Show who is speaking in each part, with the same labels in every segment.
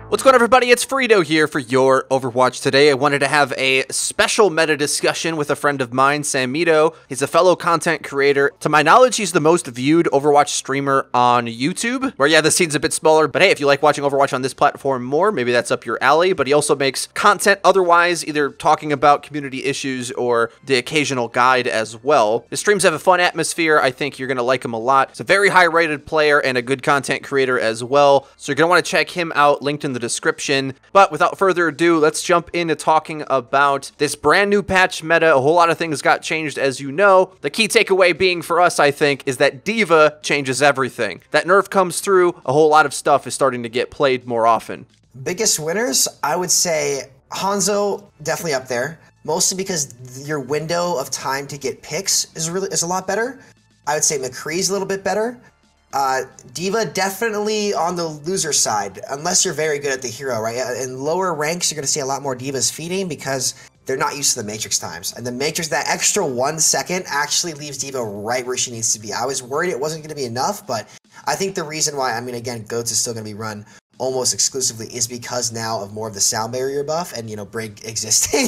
Speaker 1: What's going on, everybody? It's Freedo here for Your Overwatch. Today I wanted to have a special meta discussion with a friend of mine, Samito. He's a fellow content creator. To my knowledge, he's the most viewed Overwatch streamer on YouTube, where yeah, the scene's a bit smaller, but hey, if you like watching Overwatch on this platform more, maybe that's up your alley. But he also makes content otherwise, either talking about community issues or the occasional guide as well. His streams have a fun atmosphere. I think you're going to like him a lot. He's a very high-rated player and a good content creator as well, so you're going to want to check him out, linked in the description. But without further ado, let's jump into talking about this brand new patch meta. A whole lot of things got changed, as you know. The key takeaway being for us, I think, is that D.Va changes everything. That nerf comes through, a whole lot of stuff is starting to get played more often. Biggest winners, I would say Hanzo definitely up there, mostly because your window of time to get picks is a lot better. I would say McCree's a little bit better. D.Va definitely on the loser side, unless you're very good at the hero, right? In lower ranks, you're going to see a lot more D.Vas feeding because they're not used to the Matrix times. And the Matrix, that extra 1 second actually leaves D.Va right where she needs to be. I was worried it wasn't going to be enough, but I think the reason why, I mean, again, GOATS is still going to be run almost exclusively is because now of more of the sound barrier buff and, you know, Brig existing.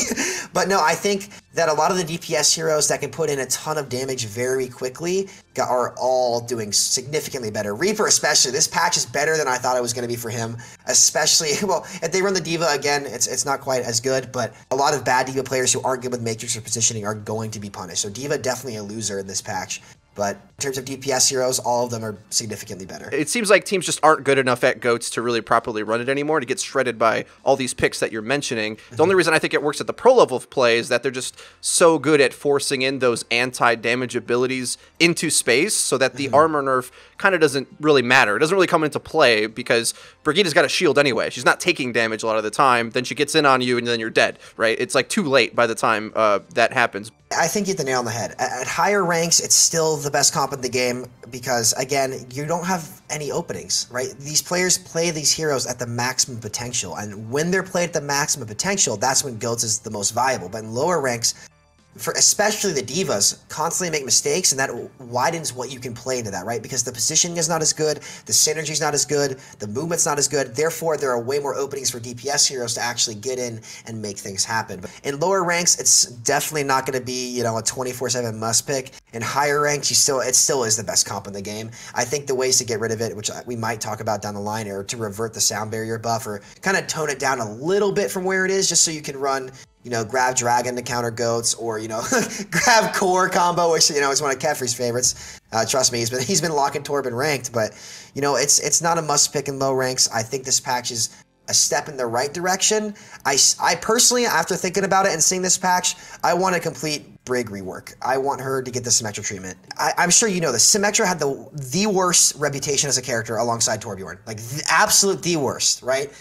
Speaker 1: But no, I think that a lot of the DPS heroes that can put in a ton of damage very quickly are all doing significantly better. Reaper especially, this patch is better than I thought it was going to be for him, especially, well, if they run the D.Va again, it's not quite as good, but a lot of bad D.Va players who aren't good with Matrix or positioning are going to be punished. So D.Va definitely a loser in this patch. But in terms of DPS heroes, all of them are significantly better. It seems like teams just aren't good enough at GOATS to really properly run it anymore, to get shredded by all these picks that you're mentioning. The only reason I think it works at the pro level of play is that they're just so good at forcing in those anti-damage abilities into space so that the armor nerf kind of doesn't really matter. It doesn't really come into play because Brigitte's got a shield anyway. She's not taking damage a lot of the time. Then she gets in on you and then you're dead, right? It's like too late by the time that happens. I think you hit the nail on the head. At higher ranks, it's still the best comp in the game because, again, you don't have any openings, right? These players play these heroes at the maximum potential, and when they're played at the maximum potential, that's when GOATS is the most viable. But in lower ranks, for especially the D.Vas, constantly make mistakes, and that widens what you can play into that, right? Because the positioning is not as good, the synergy is not as good, the movement's not as good, therefore there are way more openings for DPS heroes to actually get in and make things happen. But in lower ranks, it's definitely not going to be, you know, a 24/7 must pick. In higher ranks, it still is the best comp in the game. I think the ways to get rid of it, which we might talk about down the line, are to revert the sound barrier buff or kind of tone it down a little bit from where it is, just so you can run, you know, grab Dragon to counter GOATS, or, you know, grab Core combo, which, you know, is one of Kefri's favorites. Trust me, he's been locking Torb ranked, but, you know, it's not a must pick in low ranks. I think this patch is a step in the right direction. I personally, after thinking about it and seeing this patch, I want a complete Brig rework. I want her to get the Symmetra treatment. I'm sure you know this. Symmetra had the worst reputation as a character alongside Torbjorn. Like, the absolute the worst, right?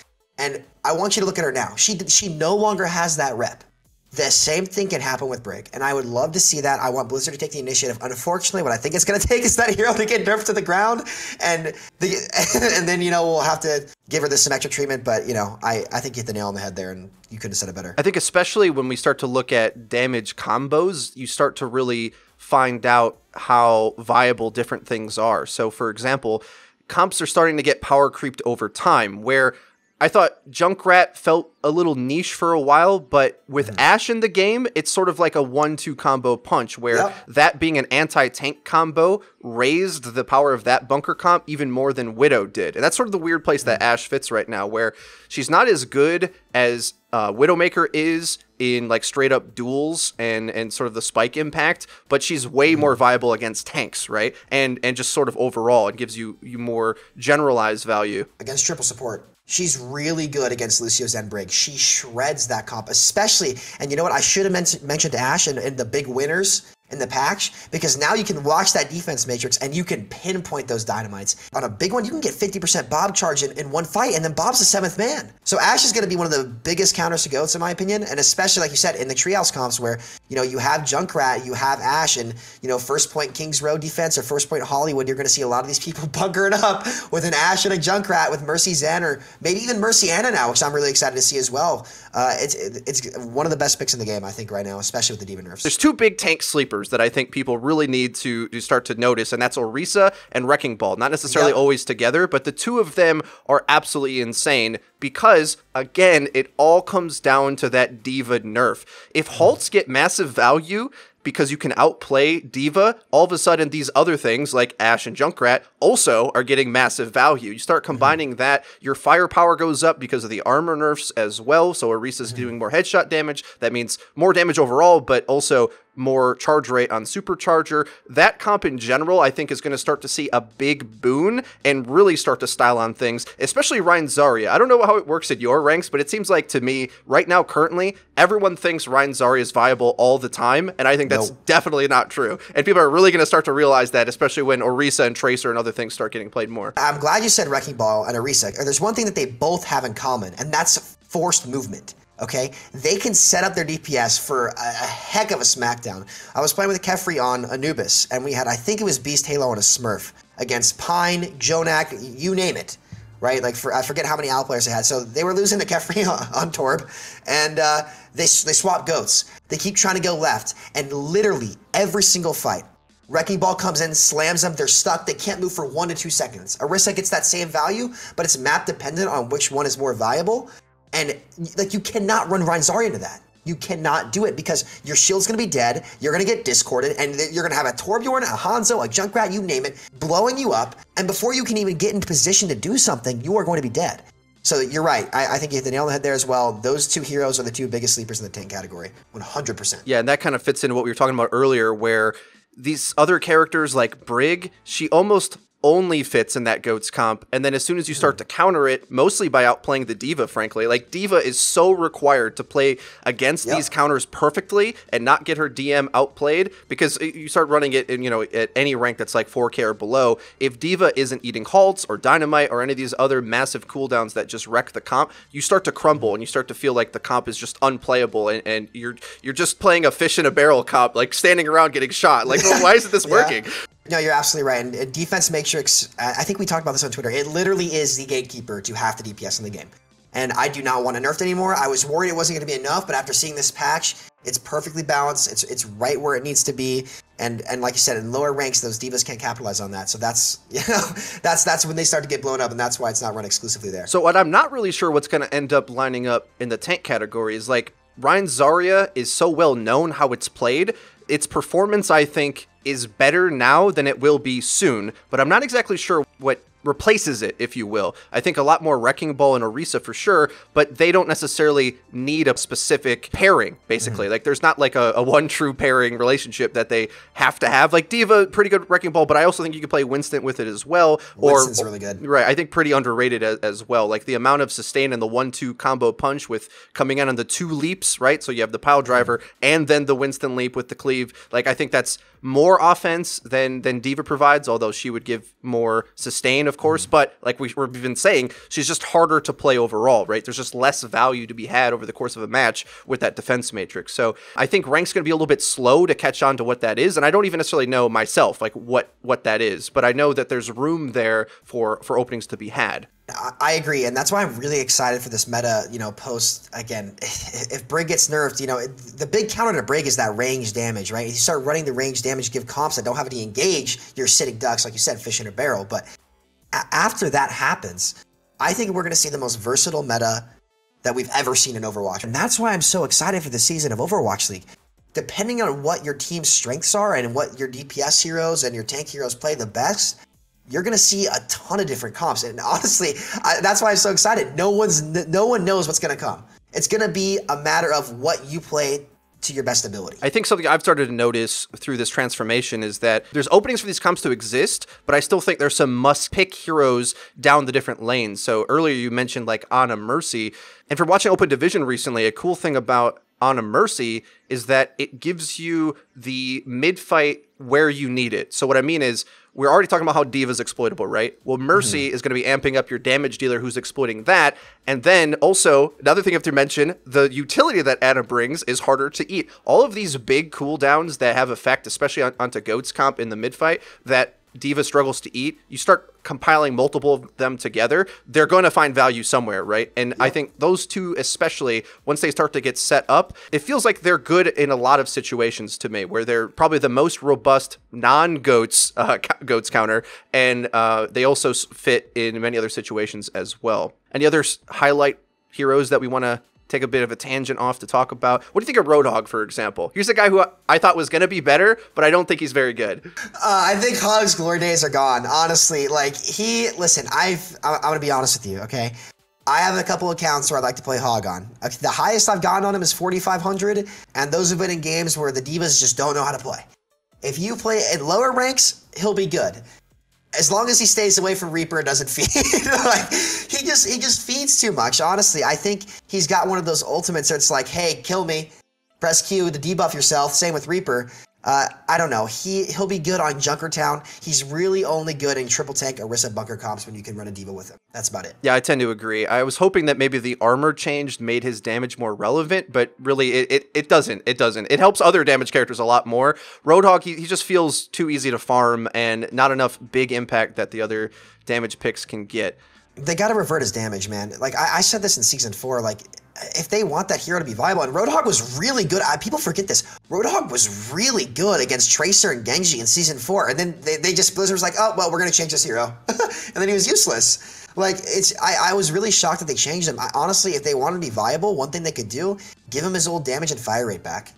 Speaker 1: And I want you to look at her now. She no longer has that rep. The same thing can happen with Brig, and I would love to see that. I want Blizzard to take the initiative. Unfortunately, what I think it's going to take is that hero to get nerfed to the ground, and then, you know, we'll have to give her the Symmetra treatment. But, you know, I think you hit the nail on the head there, and you couldn't have said it better. I think especially when we start to look at damage combos, you start to really find out how viable different things are. So, for example, comps are starting to get power creeped over time, where I thought Junkrat felt a little niche for a while, but with Ashe in the game, it's sort of like a 1-2 combo punch, where that being an anti-tank combo raised the power of that bunker comp even more than Widow did. And that's sort of the weird place that Ashe fits right now, where she's not as good as Widowmaker is in like straight up duels and sort of the spike impact, but she's way more viable against tanks, right? And just sort of overall, it gives you more generalized value. Against triple support, she's really good against Lucio Zen Brig. She shreds that comp, especially, and you know what, I should have mentioned Ashe and the big winners in the patch, because now you can watch that defense matrix and you can pinpoint those dynamites. On a big one, you can get 50% Bob charge in one fight, and then Bob's the 7th man. So Ashe is going to be one of the biggest counters to GOATS, in my opinion, and especially, like you said, in the Treehouse comps where, you know, you have Junkrat, you have Ashe, and, you know, first point Kings Row defense or first point Hollywood, you're going to see a lot of these people bunkering up with an Ashe and a Junkrat with Mercy Zen, or maybe even Mercy Anna now, which I'm really excited to see as well. It's one of the best picks in the game, I think, right now, especially with the D.Va Nerfs. There's two big tank sleepers sleepers that I think people really need to start to notice, and that's Orisa and Wrecking Ball. Not necessarily always together, but the two of them are absolutely insane because, again, it all comes down to that D.Va nerf. If halts get massive value because you can outplay D.Va, all of a sudden these other things like Ashe and Junkrat also are getting massive value. You start combining that, your firepower goes up because of the armor nerfs as well, so Orisa's doing more headshot damage. That means more damage overall, but also more charge rate on Supercharger. That comp in general, I think, is going to start to see a big boon and really start to style on things, especially Rein Zarya. I don't know how it works at your ranks, but it seems like to me, right now, currently, everyone thinks Rein Zarya is viable all the time, and I think that's definitely not true. And people are really going to start to realize that, especially when Orisa and Tracer and other things start getting played more.
Speaker 2: I'm glad you said Wrecking Ball and Orisa. There's one thing that they both have in common, and that's forced movement. Okay, they can set up their DPS for a heck of a smackdown. I was playing with a Kefri on Anubis, and we had, I think it was Beast Halo and a Smurf against Pine, Jonak, you name it, right? Like, I forget how many outplayers they had. So they were losing to Kefri on Torb, and they swap goats. They keep trying to go left, and literally every single fight, Wrecking Ball comes in, slams them, they're stuck, they can't move for 1 to 2 seconds. Orisa gets that same value, but it's map dependent on which one is more valuable. And like, you cannot run Rein Zarya into that. You cannot do it because your shield's gonna be dead, you're gonna get discorded, and you're gonna have a Torbjorn, a Hanzo, a Junkrat, you name it, blowing you up, and before you can even get into position to do something, you are going to be dead. So you're right, I think you hit the nail on the head there as well. Those two heroes are the two biggest sleepers in the tank category, 100%.
Speaker 1: Yeah, and that kind of fits into what we were talking about earlier, where these other characters like Brig, she almost only fits in that GOATS comp, and then as soon as you start to counter it, mostly by outplaying the D.Va, frankly, like D.Va is so required to play against these counters perfectly and not get her DM outplayed, because you start running it in, at any rank that's like 4K or below. If D.Va isn't eating halts or dynamite or any of these other massive cooldowns that just wreck the comp, you start to crumble and you start to feel like the comp is just unplayable, and you're just playing a fish in a barrel comp, like standing around getting shot. Like, why isn't this working?
Speaker 2: No, you're absolutely right. And defense matrix, I think we talked about this on Twitter, it literally is the gatekeeper to half the DPS in the game. And I do not want to nerf it anymore. I was worried it wasn't going to be enough, but after seeing this patch, it's perfectly balanced. It's right where it needs to be. And like you said, in lower ranks, those divas can't capitalize on that. So that's, that's when they start to get blown up, and that's why it's not run exclusively there.
Speaker 1: So what I'm not really sure what's going to end up lining up in the tank category is, like, Rein Zarya is so well known how it's played. Its performance, I think, is better now than it will be soon, but I'm not exactly sure what replaces it, if you will. I think a lot more Wrecking Ball and Orisa for sure, but they don't necessarily need a specific pairing, basically. Like, there's not like a one true pairing relationship that they have to have. Like, D.Va, pretty good Wrecking Ball, but I also think you could play Winston with it as well.
Speaker 2: Winston's really good.
Speaker 1: Right, I think pretty underrated as well. Like, the amount of sustain and the 1-2 combo punch with coming in on the 2 leaps, right? So you have the pile driver and then the Winston leap with the cleave. Like, I think that's more offense than D.Va provides, although she would give more sustain, of course, but like we've been saying, she's just harder to play overall, right? There's just less value to be had over the course of a match with that defense matrix. So I think rank's going to be a little bit slow to catch on to what that is, and I don't even necessarily know myself, like, what that is, but I know that there's room there for openings to be had.
Speaker 2: I agree, and that's why I'm really excited for this meta, post, again, if Brig gets nerfed, the big counter to Brig is that range damage, right? If you start running the range damage, give comps that don't have any engage, you're sitting ducks, like you said, fish in a barrel. But after that happens, I think we're going to see the most versatile meta that we've ever seen in Overwatch. And that's why I'm so excited for the season of Overwatch League. Depending on what your team's strengths are and what your DPS heroes and your tank heroes play the best, you're going to see a ton of different comps. And honestly, that's why I'm so excited. No one knows what's going to come. It's going to be a matter of what you play to your best ability.
Speaker 1: I think something I've started to notice through this transformation is that there's openings for these comps to exist, but I still think there's some must-pick heroes down the different lanes. So earlier you mentioned like Ana Mercy, and for watching Open Division recently, a cool thing about Ana Mercy is that it gives you the mid-fight where you need it. So what I mean is, we're already talking about how D.Va's exploitable, right? Well, Mercy is going to be amping up your damage dealer who's exploiting that. And then also, another thing I have to mention, the utility that Ana brings is harder to eat. All of these big cooldowns that have effect, especially onto GOATS comp in the mid-fight, that D.Va struggles to eat, you start compiling multiple of them together, they're going to find value somewhere, right? And I think those two, especially once they start to get set up, it feels like they're good in a lot of situations to me, where they're probably the most robust non-goats goats counter, and they also fit in many other situations as well. Any other highlight heroes that we want to take a bit of a tangent off to talk about? What do you think of Roadhog, for example? Here's a guy who I thought was going to be better, but I don't think he's very good.
Speaker 2: I think Hog's glory days are gone, honestly. Like, listen, I'm going to be honest with you, okay? I have a couple accounts where I'd like to play Hog on. The highest I've gotten on him is 4,500, and those have been in games where the divas just don't know how to play. If you play at lower ranks, he'll be good. As long as he stays away from Reaper and doesn't feed. Like, he just feeds too much, honestly. I think he's got one of those ultimates where it's like, hey, kill me, press Q to debuff yourself. Same with Reaper. I don't know. He'll be good on Junkertown. He's really only good in triple tank Orisa bunker comps when you can run a D.Va with him. That's about it.
Speaker 1: Yeah, I tend to agree. I was hoping that maybe the armor change made his damage more relevant, but really it doesn't. It doesn't. It helps other damage characters a lot more. Roadhog, he just feels too easy to farm and not enough big impact that the other damage picks can get.
Speaker 2: They got to revert his damage, man. Like, I said this in Season 4, like, if they want that hero to be viable, and Roadhog was really good. People forget this. Roadhog was really good against Tracer and Genji in Season 4, and then they just, Blizzard was like, oh, well, we're going to change this hero. And then he was useless. Like, I was really shocked that they changed him. Honestly, if they want to be viable, one thing they could do, give him his old damage and fire rate back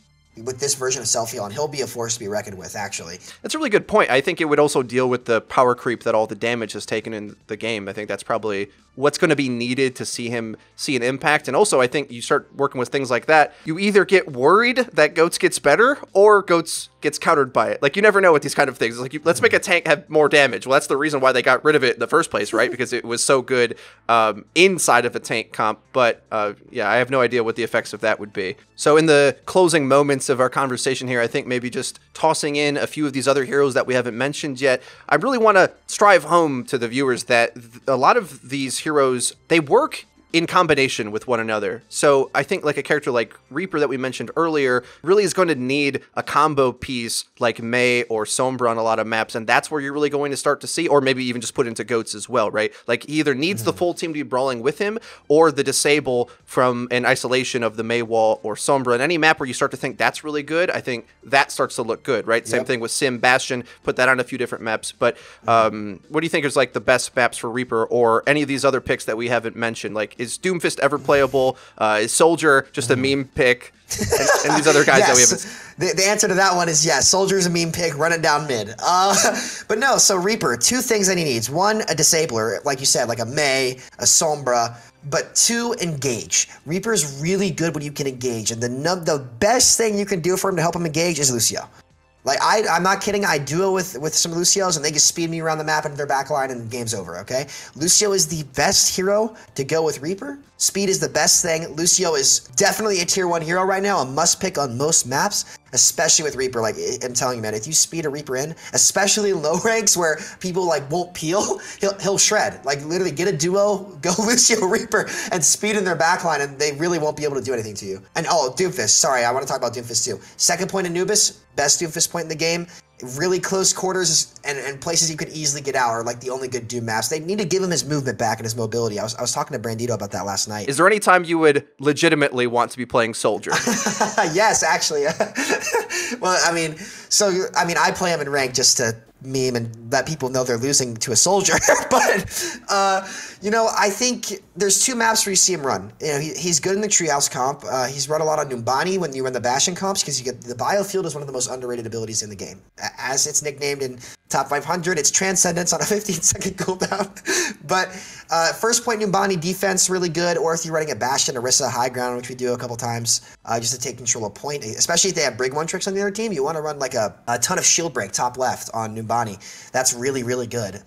Speaker 2: with this version of self-heal, and he'll be a force to be reckoned with, actually.
Speaker 1: That's a really good point. I think it would also deal with the power creep that all the damage has taken in the game. I think that's probably what's going to be needed to see him see an impact. And also, I think you start working with things like that, you either get worried that Goats gets better or Goats gets countered by it. Like, you never know with these kind of things. Like, let's make a tank have more damage. Well, that's the reason why they got rid of it in the first place, right? Because it was so good inside of a tank comp. But yeah, I have no idea what the effects of that would be. So in the closing moments of our conversation here, I think maybe just tossing in a few of these other heroes that we haven't mentioned yet. I really want to strive home to the viewers that a lot of these heroes, they work in combination with one another. So I think like a character like Reaper that we mentioned earlier really is going to need a combo piece like Mei or Sombra on a lot of maps, and that's where you're really going to start to see, or maybe even just put into Goats as well, right? Like, he either needs the full team to be brawling with him or the disable from an isolation of the Mei wall or Sombra. And any map where you start to think that's really good, I think that starts to look good, right? Same thing with Sim, Bastion, put that on a few different maps. But what do you think is like the best maps for Reaper or any of these other picks that we haven't mentioned? Like, is Doomfist ever playable? Is Soldier just a meme pick? And these other guys
Speaker 2: yes.
Speaker 1: that we haven't...
Speaker 2: The answer to that one is yes. Soldier's a meme pick, run it down mid. But no, so Reaper, two things that he needs. One, a disabler, like you said, like a Mei, a Sombra. But two, engage. Reaper's really good when you can engage. And the best thing you can do for him to help him engage is Lucio. Like, I'm not kidding. I duo with some Lucios, and they just speed me around the map into their backline, and game's over, okay? Lucio is the best hero to go with Reaper. Speed is the best thing. Lucio is definitely a tier 1 hero right now, a must-pick on most maps, especially with Reaper. Like, I'm telling you, man, if you speed a Reaper in, especially in low ranks where people, like, won't peel, he'll shred. Like, literally get a duo, go Lucio Reaper, and speed in their backline, and they really won't be able to do anything to you. And, oh, Doomfist. Sorry, I want to talk about Doomfist, too. Second point, Anubis. Best Doomfist point in the game. Really close quarters and places you could easily get out are like the only good Doom maps. They need to give him his movement back and his mobility. I was talking to Brandito about that last night.
Speaker 1: Is there any time you would legitimately want to be playing Soldier?
Speaker 2: Yes, actually. Well, I play him in rank just to meme and let people know they're losing to a Soldier. But, I think there's two maps where you see him run. He's good in the Treehouse comp. He's run a lot on Numbani when you run the Bastion comps, because you get the Biofield is one of the most underrated abilities in the game. As it's nicknamed in Top 500, it's Transcendence on a 15-second cooldown. But first point Numbani defense, really good. Or if you're running a Bastion, Orisa, high ground, which we do a couple times, just to take control of point. Especially if they have Brig 1 tricks on the other team, you want to run like a ton of shield break top left on Numbani. That's really, really good.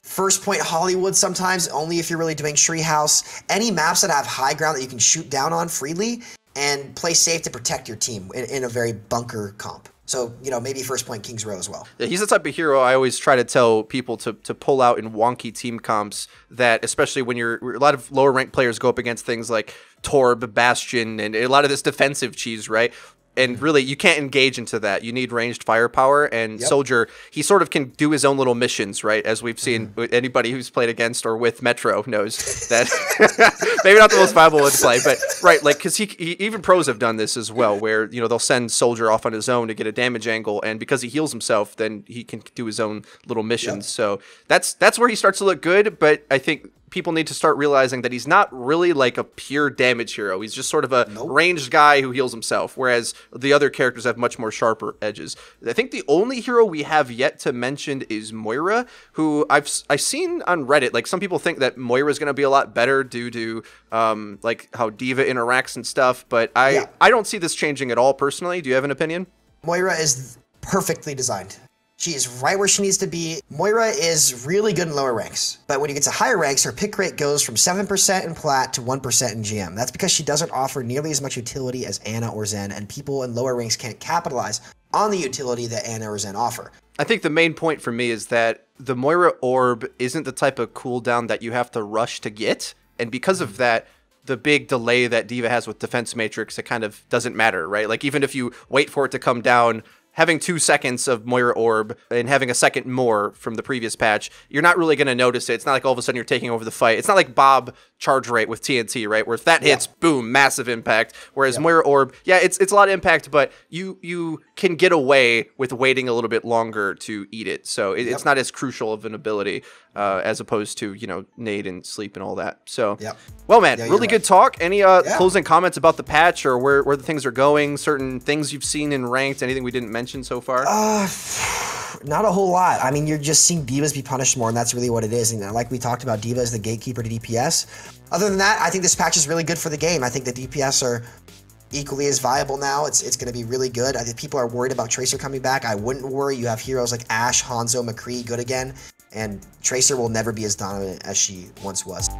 Speaker 2: First point Hollywood sometimes, only if you're really doing Treehouse. Any maps that have high ground that you can shoot down on freely and play safe to protect your team in a very bunker comp. So, maybe first point King's Row as well. Yeah,
Speaker 1: he's the type of hero I always try to tell people to pull out in wonky team comps, that especially when a lot of lower ranked players go up against things like Torb, Bastion, and a lot of this defensive cheese, right? And really, you can't engage into that. You need ranged firepower, and
Speaker 2: Yep.
Speaker 1: Soldier, he sort of can do his own little missions, right? As we've seen, anybody who's played against or with Metro knows that. Maybe not the most viable one to play, but right, like, because he even pros have done this as well, where, you know, they'll send Soldier off on his own to get a damage angle, and because he heals himself, then he can do his own little missions. So that's where he starts to look good, but I think people need to start realizing that he's not really like a pure damage hero. He's just sort of a ranged guy who heals himself, whereas the other characters have much more sharper edges. I think the only hero we have yet to mention is Moira, who I've seen on Reddit. Like, some people think that Moira is going to be a lot better due to like how D.Va interacts and stuff, but I don't see this changing at all personally. Do you have an opinion?
Speaker 2: Moira is perfectly designed. She is right where she needs to be. Moira is really good in lower ranks, but when you get to higher ranks, her pick rate goes from 7% in Plat to 1% in GM. That's because she doesn't offer nearly as much utility as Ana or Zen, and people in lower ranks can't capitalize on the utility that Ana or Zen offer.
Speaker 1: I think the main point for me is that the Moira orb isn't the type of cooldown that you have to rush to get, and because of that, the big delay that D.Va has with Defense Matrix, it kind of doesn't matter, right? Like, even if you wait for it to come down, having 2 seconds of Moira Orb and having a second more from the previous patch, you're not really going to notice it. It's not like all of a sudden you're taking over the fight. It's not like Bob charge rate with TNT, right? Where if that hits, boom, massive impact. Whereas Moira Orb, it's a lot of impact, but you can get away with waiting a little bit longer to eat it. So it's not as crucial of an ability as opposed to, you know, nade and sleep and all that. So, well, man, really good talk. Any closing comments about the patch or where the things are going, certain things you've seen in ranked, anything we didn't mention so far?
Speaker 2: Not a whole lot. I mean, you're just seeing divas be punished more, and that's really what it is. And like we talked about, D.Va is the gatekeeper to DPS. Other than that, I think this patch is really good for the game. I think the DPS are equally as viable now. It's going to be really good. I think people are worried about Tracer coming back. I wouldn't worry. You have heroes like Ashe, Hanzo, McCree good again, and Tracer will never be as dominant as she once was.